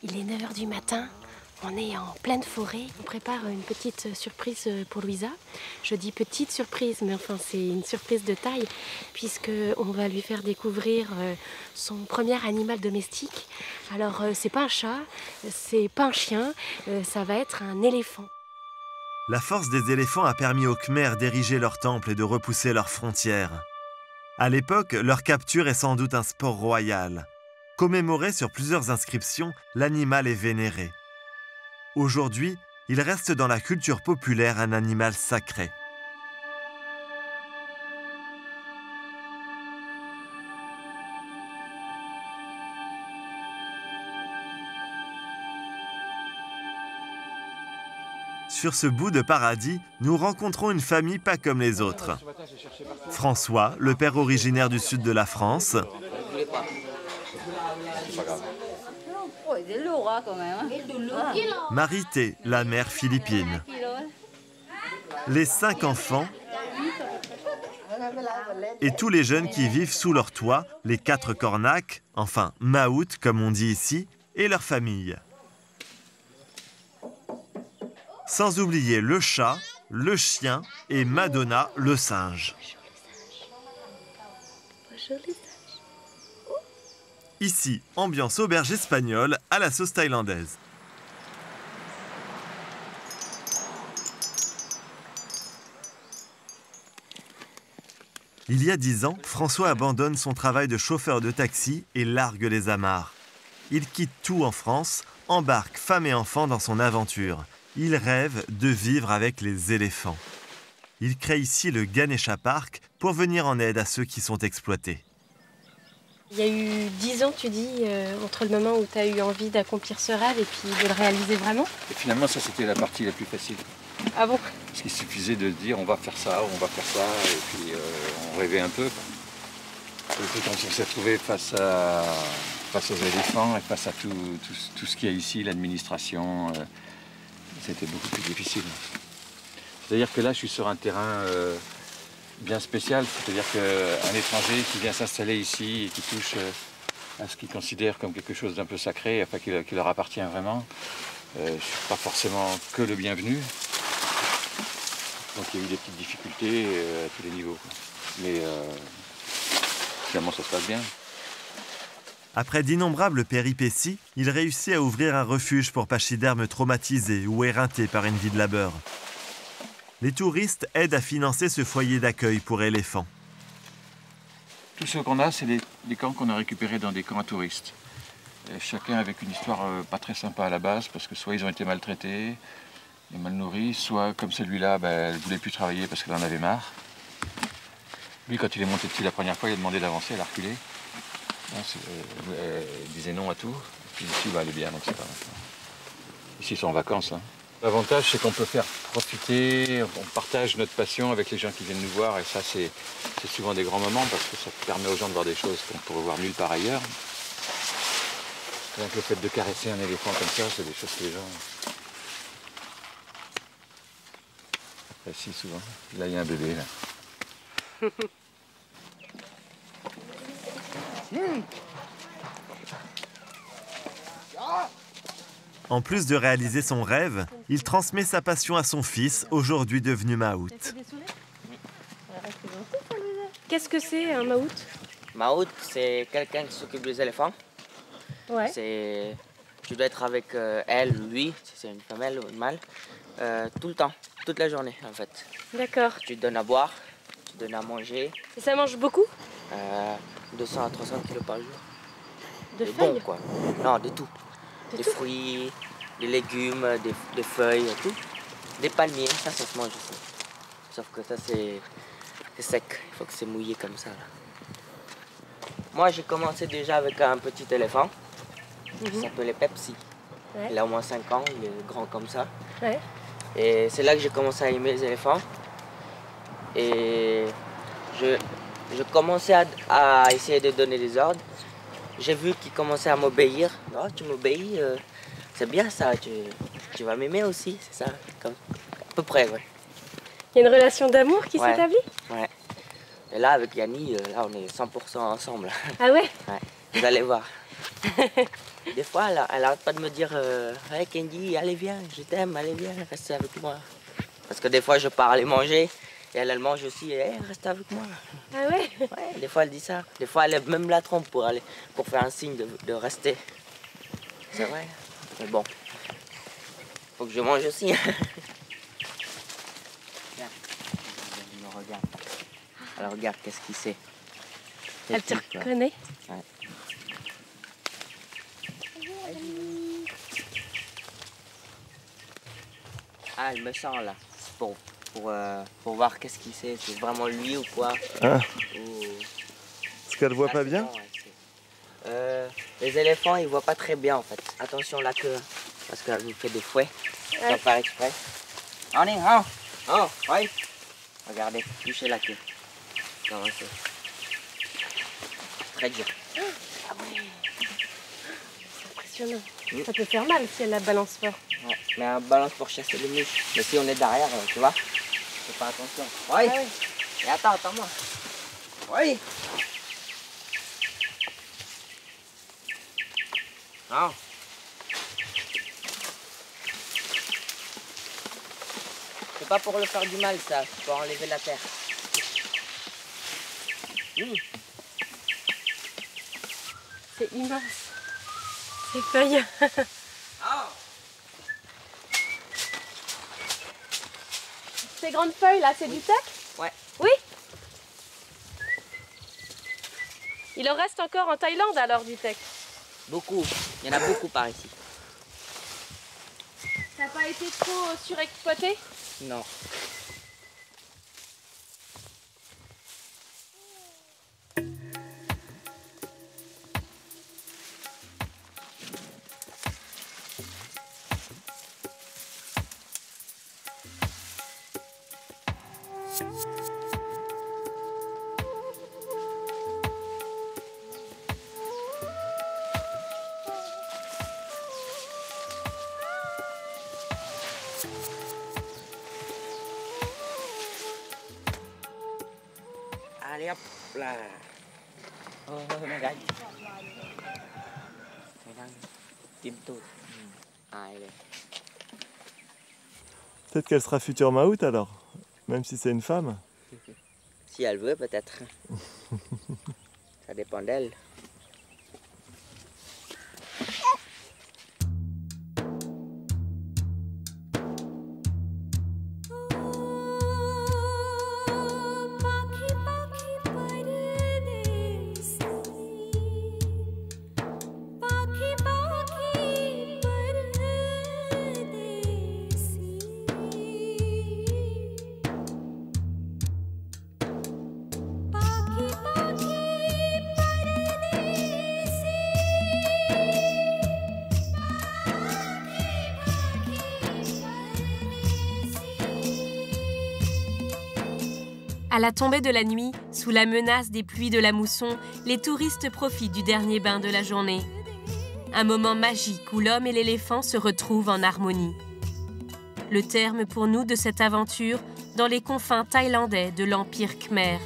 Il est 9 h du matin, on est en pleine forêt. On prépare une petite surprise pour Louisa. Je dis petite surprise, mais enfin c'est une surprise de taille, puisqu'on va lui faire découvrir son premier animal domestique. Alors c'est pas un chat, c'est pas un chien, ça va être un éléphant. La force des éléphants a permis aux Khmers d'ériger leur temple et de repousser leurs frontières. À l'époque, leur capture est sans doute un sport royal. Commémoré sur plusieurs inscriptions, l'animal est vénéré. Aujourd'hui, il reste dans la culture populaire un animal sacré. Sur ce bout de paradis, nous rencontrons une famille pas comme les autres. François, le père originaire du sud de la France. Marité, la mère philippine. Les 5 enfants et tous les jeunes qui vivent sous leur toit, les 4 cornacs, enfin maout comme on dit ici, et leur famille. Sans oublier le chat, le chien et Madonna, le singe. Ici, ambiance auberge espagnole à la sauce thaïlandaise. Il y a 10 ans, François abandonne son travail de chauffeur de taxi et largue les amarres. Il quitte tout en France, embarque femme et enfants dans son aventure. Il rêve de vivre avec les éléphants. Il crée ici le Ganesha Park pour venir en aide à ceux qui sont exploités. Il y a eu 10 ans, tu dis, entre le moment où tu as eu envie d'accomplir ce rêve et puis de le réaliser vraiment. Et finalement, ça, c'était la partie la plus facile. Ah bon? Parce qu'il suffisait de dire on va faire ça, on va faire ça, et puis on rêvait un peu. Et puis quand on s'est retrouvé face aux éléphants et face à tout ce qu'il y a ici, l'administration, c'était beaucoup plus difficile. C'est-à-dire que là, je suis sur un terrain bien spécial, c'est-à-dire qu'un étranger qui vient s'installer ici et qui touche à ce qu'il considère comme quelque chose d'un peu sacré, enfin qui leur appartient vraiment, je ne suis pas forcément que le bienvenu. Donc il y a eu des petites difficultés à tous les niveaux. Mais finalement, ça se passe bien. Après d'innombrables péripéties, il réussit à ouvrir un refuge pour pachydermes traumatisés ou éreintés par une vie de labeur. Les touristes aident à financer ce foyer d'accueil pour éléphants. Tout ce qu'on a, c'est des camps qu'on a récupérés dans des camps à touristes. Et chacun avec une histoire pas très sympa à la base, parce que soit ils ont été maltraités et mal nourris, soit comme celui-là, elle ne voulait plus travailler parce qu'elle en avait marre. Lui, quand il est monté dessus la première fois, il a demandé d'avancer, elle a reculé. Elle disait non à tout. Et puis ici, elle est bien, donc c'est pas maintenant. Ici, ils sont en vacances. Hein. L'avantage, c'est qu'on peut faire profiter, on partage notre passion avec les gens qui viennent nous voir. Et ça, c'est souvent des grands moments parce que ça permet aux gens de voir des choses qu'on pourrait voir nulle part ailleurs. Donc le fait de caresser un éléphant comme ça, c'est des choses que les gens apprécient souvent. Là, il y a un bébé, là. En plus de réaliser son rêve, il transmet sa passion à son fils, aujourd'hui devenu maout. Qu'est-ce que c'est un maout? Maout, c'est quelqu'un qui s'occupe des éléphants. Ouais. Tu dois être avec elle, lui, si c'est une femelle ou un mâle, tout le temps, toute la journée en fait. D'accord. Tu donnes à boire, tu donnes à manger. Et ça mange beaucoup? 200 à 300 kilos par jour. De Des feuilles? bons quoi. Non, de tout. De des tout? fruits, des légumes, des feuilles, tout. Des palmiers, ça se mange aussi. Sauf que ça c'est sec, il faut que c'est mouillé comme ça. Là. Moi j'ai commencé déjà avec un petit éléphant. Il s'appelait Pepsi. Ouais. Il a au moins 5 ans, il est grand comme ça. Ouais. Et c'est là que j'ai commencé à aimer les éléphants. Et je commençais à essayer de donner des ordres. J'ai vu qu'il commençait à m'obéir. Oh, tu m'obéis, c'est bien ça, tu vas m'aimer aussi, c'est ça, comme, à peu près, ouais. Il y a une relation d'amour qui s'établit? Ouais. Et là, avec Yanni, là, on est 100% ensemble. Ah ouais? Ouais, vous allez voir. Des fois, elle arrête pas de me dire hey Kenji, allez viens, je t'aime, allez viens, reste avec moi. Parce que des fois, je pars aller manger et elle mange aussi, hey, reste avec moi. Ah ouais? Ouais, des fois, elle dit ça. Des fois, elle lève même la trompe pour faire un signe de rester. C'est vrai. Mais bon, faut que je mange aussi. Regarde, elle me regarde. Alors regarde, qu'est-ce qu'il sait. Elle te reconnaît? Ouais. Ah, elle me sent là. C'est pour voir qu'est-ce qu'il sait. C'est vraiment lui ou quoi. Ah. Ou... Parce qu'elle voit Ah, pas c'est bien? bon, ouais, les éléphants, ils voient pas très bien en fait. Attention la queue, parce qu'elle vous fait des fouets. Ouais. Sans faire exprès. Allez, oh, ouais. Regardez, touchez la queue. Comment c'est? Très dur. Ah ouais. C'est impressionnant. Ça peut faire mal si elle la balance fort. Ouais, mais un balance pour chasser les mouches. Mais si on est derrière, tu vois, fais pas attention. Ouais. Ah ouais. Et attends-moi. Oui. Non. C'est pas pour le faire du mal, ça. C'est pour enlever la terre. C'est immense. Ces feuilles. Ces grandes feuilles là, c'est du teck? Ouais. Oui. Il en reste encore en Thaïlande alors du teck? Beaucoup. Il y en a beaucoup par ici. Ça n'a pas été trop surexploité? Non. Allez hop là. Oh, regarde. Regarde. Tim tout. Allez. Peut-être qu'elle sera future maout alors, même si c'est une femme. Si elle veut, peut-être. Ça dépend d'elle. À la tombée de la nuit, sous la menace des pluies de la mousson, les touristes profitent du dernier bain de la journée. Un moment magique où l'homme et l'éléphant se retrouvent en harmonie. Le terme pour nous de cette aventure dans les confins thaïlandais de l'Empire Khmer.